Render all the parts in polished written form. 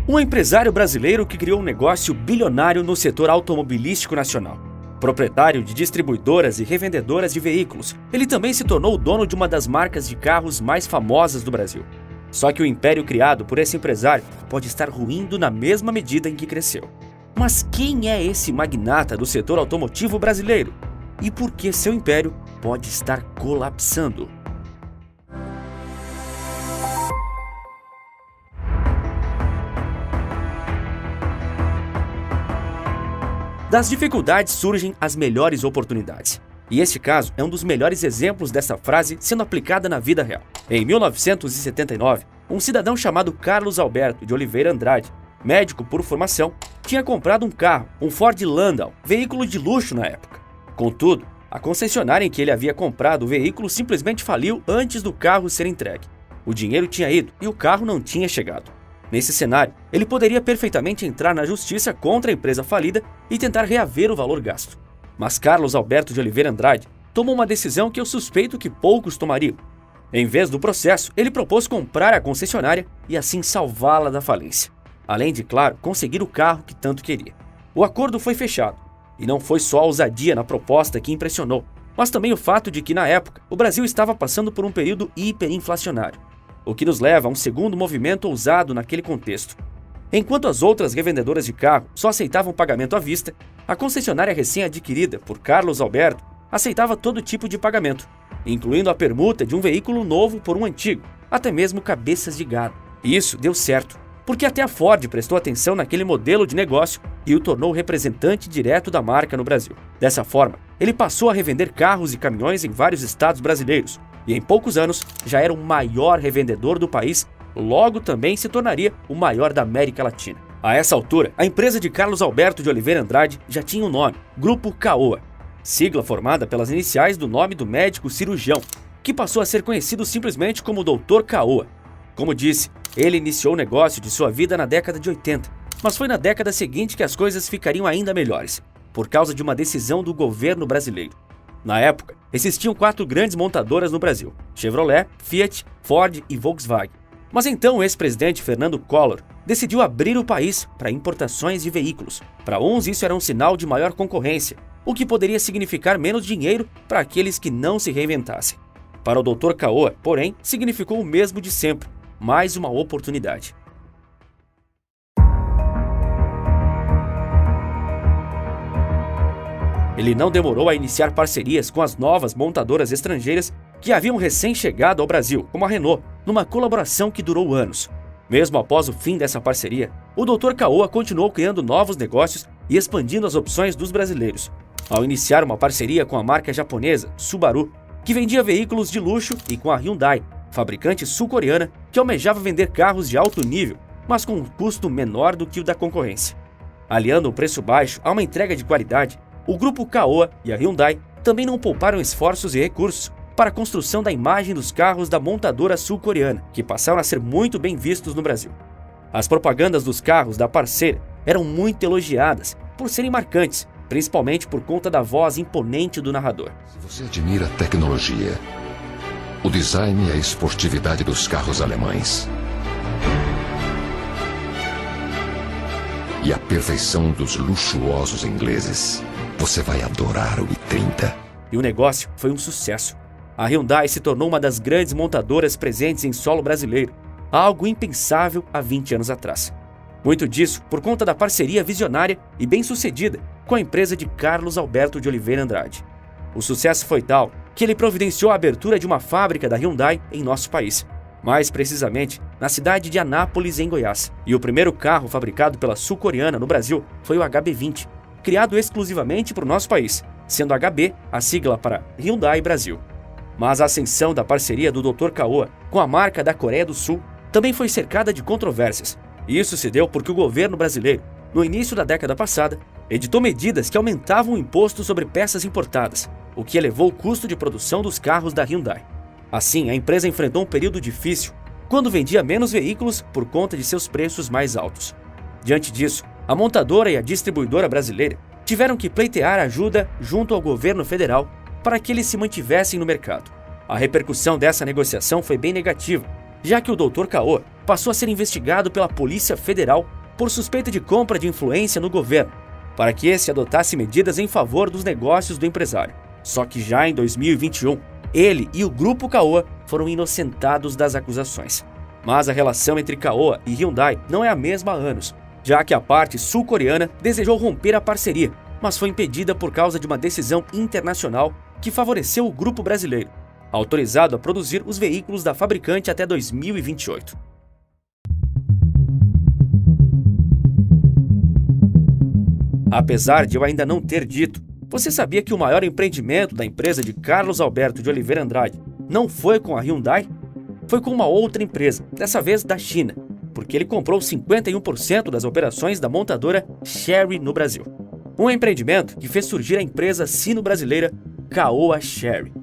Um empresário brasileiro que criou um negócio bilionário no setor automobilístico nacional. Proprietário de distribuidoras e revendedoras de veículos, ele também se tornou o dono de uma das marcas de carros mais famosas do Brasil. Só que o império criado por esse empresário pode estar ruindo na mesma medida em que cresceu. Mas quem é esse magnata do setor automotivo brasileiro? E por que seu império pode estar colapsando? Das dificuldades surgem as melhores oportunidades. E este caso é um dos melhores exemplos dessa frase sendo aplicada na vida real. Em 1979, um cidadão chamado Carlos Alberto de Oliveira Andrade, médico por formação, tinha comprado um carro, um Ford Landau, veículo de luxo na época. Contudo, a concessionária em que ele havia comprado o veículo simplesmente faliu antes do carro ser entregue. O dinheiro tinha ido e o carro não tinha chegado. Nesse cenário, ele poderia perfeitamente entrar na justiça contra a empresa falida e tentar reaver o valor gasto. Mas Carlos Alberto de Oliveira Andrade tomou uma decisão que eu suspeito que poucos tomariam. Em vez do processo, ele propôs comprar a concessionária e assim salvá-la da falência. Além de, claro, conseguir o carro que tanto queria. O acordo foi fechado. E não foi só a ousadia na proposta que impressionou, mas também o fato de que, na época, o Brasil estava passando por um período hiperinflacionário. O que nos leva a um segundo movimento ousado naquele contexto. Enquanto as outras revendedoras de carro só aceitavam pagamento à vista, a concessionária recém-adquirida por Carlos Alberto aceitava todo tipo de pagamento, incluindo a permuta de um veículo novo por um antigo, até mesmo cabeças de gado. E isso deu certo, porque até a Ford prestou atenção naquele modelo de negócio e o tornou representante direto da marca no Brasil. Dessa forma, ele passou a revender carros e caminhões em vários estados brasileiros, e em poucos anos já era o maior revendedor do país, logo também se tornaria o maior da América Latina. A essa altura, a empresa de Carlos Alberto de Oliveira Andrade já tinha um nome, Grupo Caoa, sigla formada pelas iniciais do nome do médico cirurgião, que passou a ser conhecido simplesmente como Dr. Caoa. Como disse, ele iniciou o negócio de sua vida na década de 80, mas foi na década seguinte que as coisas ficariam ainda melhores, por causa de uma decisão do governo brasileiro. Na época, existiam 4 grandes montadoras no Brasil: Chevrolet, Fiat, Ford e Volkswagen. Mas então o ex-presidente Fernando Collor decidiu abrir o país para importações de veículos. Para uns isso era um sinal de maior concorrência, o que poderia significar menos dinheiro para aqueles que não se reinventassem. Para o Dr. Caoa, porém, significou o mesmo de sempre: mais uma oportunidade. Ele não demorou a iniciar parcerias com as novas montadoras estrangeiras que haviam recém-chegado ao Brasil, como a Renault, numa colaboração que durou anos. Mesmo após o fim dessa parceria, o Dr. Caoa continuou criando novos negócios e expandindo as opções dos brasileiros, ao iniciar uma parceria com a marca japonesa Subaru, que vendia veículos de luxo, e com a Hyundai, fabricante sul-coreana que almejava vender carros de alto nível, mas com um custo menor do que o da concorrência. Aliando o preço baixo a uma entrega de qualidade, o Grupo Caoa e a Hyundai também não pouparam esforços e recursos para a construção da imagem dos carros da montadora sul-coreana, que passaram a ser muito bem vistos no Brasil. As propagandas dos carros da parceira eram muito elogiadas por serem marcantes, principalmente por conta da voz imponente do narrador. Se você admira a tecnologia, o design e a esportividade dos carros alemães e a perfeição dos luxuosos ingleses, você vai adorar o i30. E o negócio foi um sucesso. A Hyundai se tornou uma das grandes montadoras presentes em solo brasileiro, algo impensável há 20 anos atrás. Muito disso por conta da parceria visionária e bem-sucedida com a empresa de Carlos Alberto de Oliveira Andrade. O sucesso foi tal que ele providenciou a abertura de uma fábrica da Hyundai em nosso país, mais precisamente na cidade de Anápolis, em Goiás. E o primeiro carro fabricado pela sul-coreana no Brasil foi o HB20, criado exclusivamente para o nosso país, sendo HB a sigla para Hyundai Brasil. Mas a ascensão da parceria do Dr. Caoa com a marca da Coreia do Sul também foi cercada de controvérsias. E isso se deu porque o governo brasileiro, no início da década passada, editou medidas que aumentavam o imposto sobre peças importadas, o que elevou o custo de produção dos carros da Hyundai. Assim, a empresa enfrentou um período difícil, quando vendia menos veículos por conta de seus preços mais altos. Diante disso, a montadora e a distribuidora brasileira tiveram que pleitear ajuda junto ao governo federal para que eles se mantivessem no mercado. A repercussão dessa negociação foi bem negativa, já que o Dr. Caoa passou a ser investigado pela Polícia Federal por suspeita de compra de influência no governo, para que esse adotasse medidas em favor dos negócios do empresário. Só que já em 2021, ele e o Grupo Caoa foram inocentados das acusações. Mas a relação entre Caoa e Hyundai não é a mesma há anos, já que a parte sul-coreana desejou romper a parceria, mas foi impedida por causa de uma decisão internacional que favoreceu o grupo brasileiro, autorizado a produzir os veículos da fabricante até 2028. Apesar de eu ainda não ter dito, você sabia que o maior empreendimento da empresa de Carlos Alberto de Oliveira Andrade não foi com a Hyundai? Foi com uma outra empresa, dessa vez da China, porque ele comprou 51% das operações da montadora Chery no Brasil. Um empreendimento que fez surgir a empresa sino-brasileira Caoa Chery.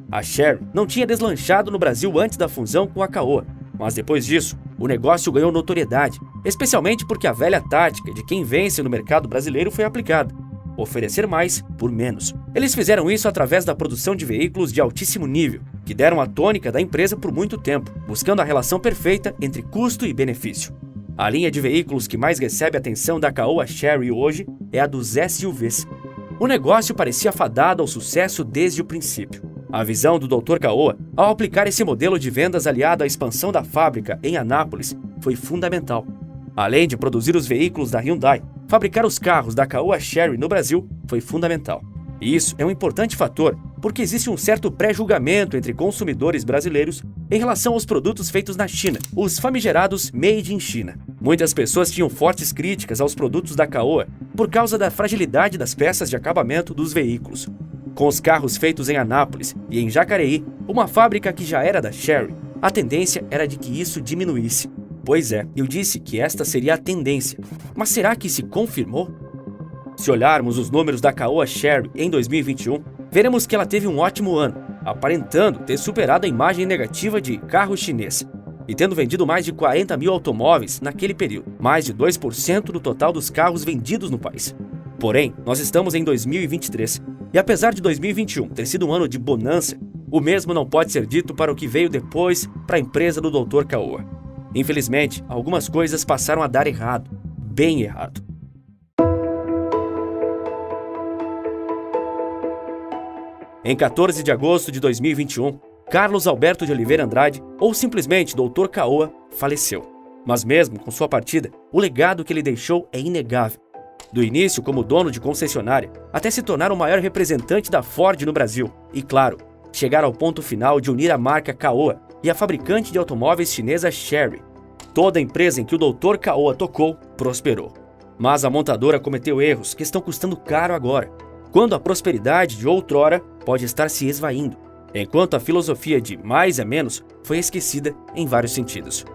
A Chery não tinha deslanchado no Brasil antes da fusão com a Caoa, mas depois disso, o negócio ganhou notoriedade, especialmente porque a velha tática de quem vence no mercado brasileiro foi aplicada: oferecer mais por menos. Eles fizeram isso através da produção de veículos de altíssimo nível, que deram a tônica da empresa por muito tempo, buscando a relação perfeita entre custo e benefício. A linha de veículos que mais recebe a atenção da Caoa Chery hoje é a dos SUVs. O negócio parecia fadado ao sucesso desde o princípio. A visão do Dr. Caoa, ao aplicar esse modelo de vendas aliado à expansão da fábrica em Anápolis, foi fundamental. Além de produzir os veículos da Hyundai, fabricar os carros da Caoa Chery no Brasil foi fundamental. E isso é um importante fator, porque existe um certo pré-julgamento entre consumidores brasileiros em relação aos produtos feitos na China, os famigerados Made in China. Muitas pessoas tinham fortes críticas aos produtos da Caoa por causa da fragilidade das peças de acabamento dos veículos. Com os carros feitos em Anápolis e em Jacareí, uma fábrica que já era da Chery, a tendência era de que isso diminuísse. Pois é, eu disse que esta seria a tendência, mas será que se confirmou? Se olharmos os números da Caoa Chery em 2021, veremos que ela teve um ótimo ano, aparentando ter superado a imagem negativa de carro chinês, e tendo vendido mais de 40 mil automóveis naquele período, mais de 2% do total dos carros vendidos no país. Porém, nós estamos em 2023, e apesar de 2021 ter sido um ano de bonança, o mesmo não pode ser dito para o que veio depois para a empresa do Dr. Caoa. Infelizmente, algumas coisas passaram a dar errado, bem errado. Em 14 de agosto de 2021, Carlos Alberto de Oliveira Andrade, ou simplesmente Dr. Caoa, faleceu. Mas mesmo com sua partida, o legado que ele deixou é inegável. Do início como dono de concessionária, até se tornar o maior representante da Ford no Brasil. E claro, chegar ao ponto final de unir a marca Caoa e a fabricante de automóveis chinesa Chery. Toda a empresa em que o Dr. Caoa tocou, prosperou. Mas a montadora cometeu erros que estão custando caro agora, quando a prosperidade de outrora pode estar se esvaindo, enquanto a filosofia de mais é menos foi esquecida em vários sentidos.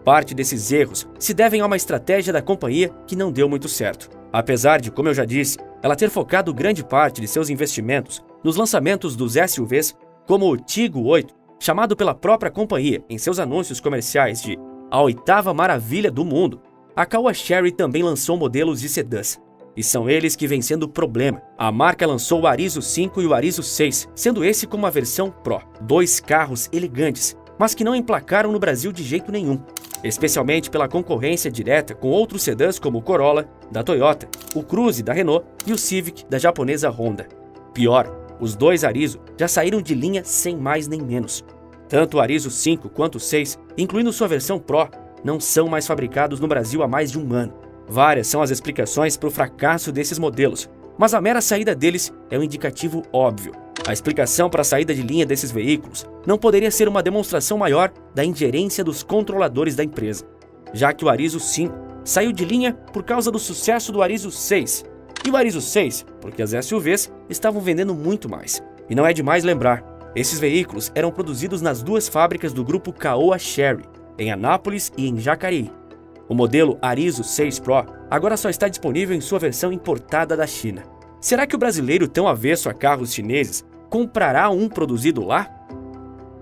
Parte desses erros se devem a uma estratégia da companhia que não deu muito certo. Apesar de, como eu já disse, ela ter focado grande parte de seus investimentos nos lançamentos dos SUVs, como o Tiggo 8, chamado pela própria companhia em seus anúncios comerciais de a oitava maravilha do mundo, a Caoa Chery também lançou modelos de sedãs. E são eles que vêm sendo o problema. A marca lançou o Arizo 5 e o Arizo 6, sendo esse como a versão Pro. 2 carros elegantes, mas que não emplacaram no Brasil de jeito nenhum. Especialmente pela concorrência direta com outros sedãs como o Corolla, da Toyota, o Cruze, da Renault e o Civic, da japonesa Honda. Pior, os 2 Arizo já saíram de linha sem mais nem menos. Tanto o Arizo 5 quanto o 6, incluindo sua versão Pro, não são mais fabricados no Brasil há mais de um ano. Várias são as explicações para o fracasso desses modelos, mas a mera saída deles é um indicativo óbvio. A explicação para a saída de linha desses veículos não poderia ser uma demonstração maior da ingerência dos controladores da empresa, já que o Arizo 5 saiu de linha por causa do sucesso do Arizo 6, e o Arizo 6 porque as SUVs estavam vendendo muito mais. E não é demais lembrar, esses veículos eram produzidos nas 2 fábricas do grupo Caoa Chery, em Anápolis e em Jacareí. O modelo Arizo 6 Pro agora só está disponível em sua versão importada da China. Será que o brasileiro tão avesso a carros chineses comprará um produzido lá?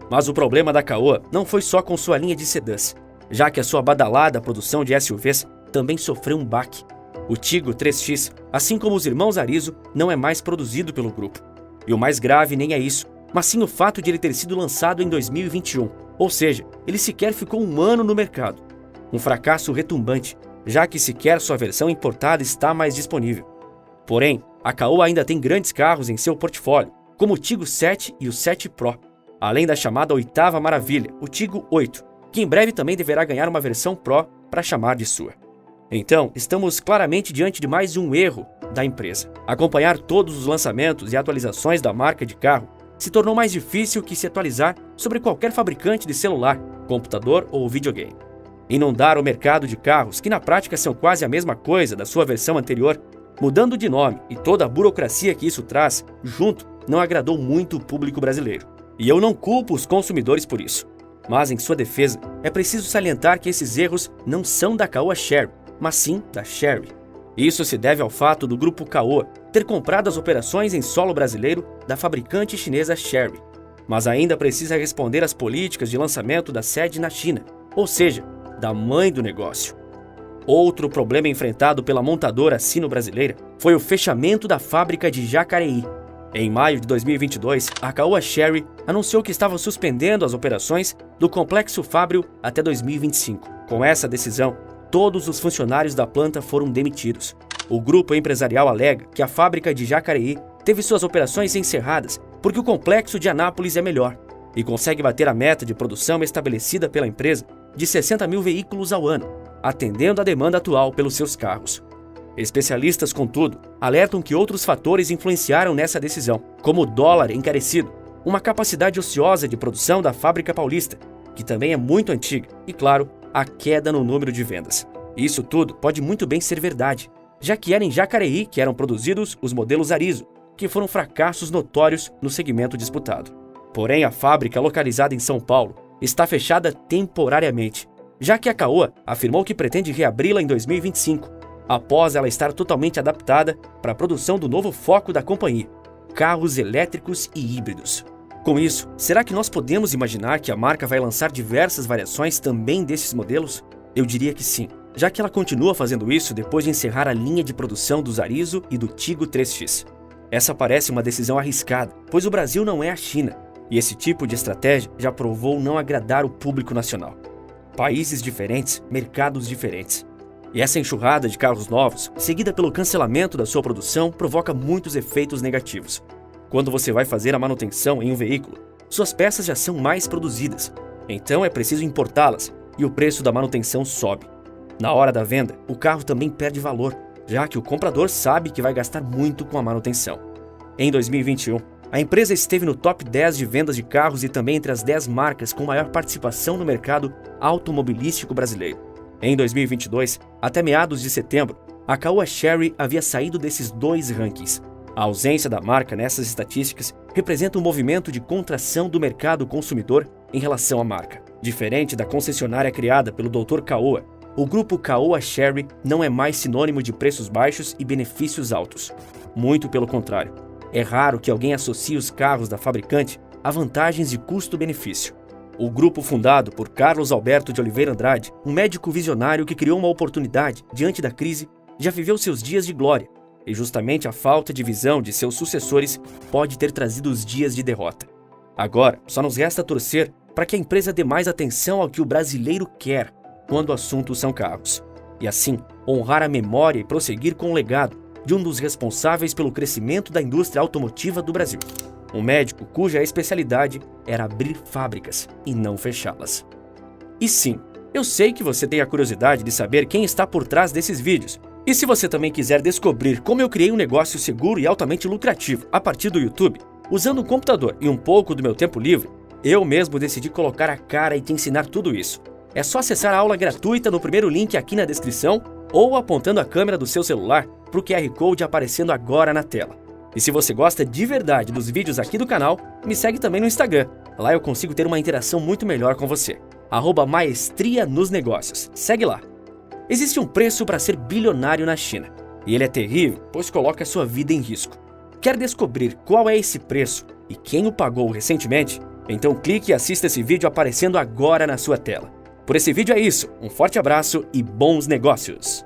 Mas o problema da Caoa não foi só com sua linha de sedãs, já que a sua badalada produção de SUVs também sofreu um baque. O Tiggo 3X, assim como os irmãos Arizo, não é mais produzido pelo grupo. E o mais grave nem é isso, mas sim o fato de ele ter sido lançado em 2021, ou seja, ele sequer ficou um ano no mercado. Um fracasso retumbante, já que sequer sua versão importada está mais disponível. Porém, a Caoa ainda tem grandes carros em seu portfólio, como o Tiggo 7 e o 7 Pro, além da chamada oitava maravilha, o Tiggo 8, que em breve também deverá ganhar uma versão Pro para chamar de sua. Então, estamos claramente diante de mais um erro da empresa. Acompanhar todos os lançamentos e atualizações da marca de carro se tornou mais difícil que se atualizar sobre qualquer fabricante de celular, computador ou videogame. Inundar o mercado de carros, que na prática são quase a mesma coisa da sua versão anterior, mudando de nome e toda a burocracia que isso traz, junto, não agradou muito o público brasileiro. E eu não culpo os consumidores por isso. Mas, em sua defesa, é preciso salientar que esses erros não são da Caoa Chery, mas sim da Chery. Isso se deve ao fato do grupo Caoa ter comprado as operações em solo brasileiro da fabricante chinesa Chery, mas ainda precisa responder às políticas de lançamento da sede na China, ou seja, da mãe do negócio. Outro problema enfrentado pela montadora sino-brasileira foi o fechamento da fábrica de Jacareí. Em maio de 2022, a Caoa Chery anunciou que estava suspendendo as operações do Complexo Fábrio até 2025. Com essa decisão, todos os funcionários da planta foram demitidos. O grupo empresarial alega que a fábrica de Jacareí teve suas operações encerradas porque o complexo de Anápolis é melhor e consegue bater a meta de produção estabelecida pela empresa de 60 mil veículos ao ano, atendendo à demanda atual pelos seus carros. Especialistas, contudo, alertam que outros fatores influenciaram nessa decisão, como o dólar encarecido, uma capacidade ociosa de produção da fábrica paulista, que também é muito antiga, e, claro, a queda no número de vendas. Isso tudo pode muito bem ser verdade, já que era em Jacareí que eram produzidos os modelos Arizo, que foram fracassos notórios no segmento disputado. Porém, a fábrica localizada em São Paulo está fechada temporariamente, já que a Caoa afirmou que pretende reabri-la em 2025, após ela estar totalmente adaptada para a produção do novo foco da companhia, carros elétricos e híbridos. Com isso, será que nós podemos imaginar que a marca vai lançar diversas variações também desses modelos? Eu diria que sim, já que ela continua fazendo isso depois de encerrar a linha de produção dos Arizo e do Tiggo 3X. Essa parece uma decisão arriscada, pois o Brasil não é a China, e esse tipo de estratégia já provou não agradar o público nacional. Países diferentes, mercados diferentes. E essa enxurrada de carros novos, seguida pelo cancelamento da sua produção, provoca muitos efeitos negativos. Quando você vai fazer a manutenção em um veículo, suas peças já são mais produzidas, então é preciso importá-las e o preço da manutenção sobe. Na hora da venda, o carro também perde valor, já que o comprador sabe que vai gastar muito com a manutenção. Em 2021, a empresa esteve no top 10 de vendas de carros e também entre as 10 marcas com maior participação no mercado automobilístico brasileiro. Em 2022, até meados de setembro, a Caoa Chery havia saído desses dois rankings. A ausência da marca nessas estatísticas representa um movimento de contração do mercado consumidor em relação à marca. Diferente da concessionária criada pelo Dr. Caoa, o grupo Caoa Chery não é mais sinônimo de preços baixos e benefícios altos. Muito pelo contrário. É raro que alguém associe os carros da fabricante a vantagens de custo-benefício. O grupo, fundado por Carlos Alberto de Oliveira Andrade, um médico visionário que criou uma oportunidade diante da crise, já viveu seus dias de glória, e justamente a falta de visão de seus sucessores pode ter trazido os dias de derrota. Agora, só nos resta torcer para que a empresa dê mais atenção ao que o brasileiro quer quando o assunto são carros, e assim honrar a memória e prosseguir com o legado de um dos responsáveis pelo crescimento da indústria automotiva do Brasil. Um médico cuja especialidade era abrir fábricas e não fechá-las. E sim, eu sei que você tem a curiosidade de saber quem está por trás desses vídeos. E se você também quiser descobrir como eu criei um negócio seguro e altamente lucrativo a partir do YouTube, usando um computador e um pouco do meu tempo livre, eu mesmo decidi colocar a cara e te ensinar tudo isso. É só acessar a aula gratuita no primeiro link aqui na descrição ou apontando a câmera do seu celular para o QR Code aparecendo agora na tela. E se você gosta de verdade dos vídeos aqui do canal, me segue também no Instagram. Lá eu consigo ter uma interação muito melhor com você. @maestria nos negócios. Segue lá. Existe um preço para ser bilionário na China. E ele é terrível, pois coloca a sua vida em risco. Quer descobrir qual é esse preço e quem o pagou recentemente? Então clique e assista esse vídeo aparecendo agora na sua tela. Por esse vídeo é isso. Um forte abraço e bons negócios!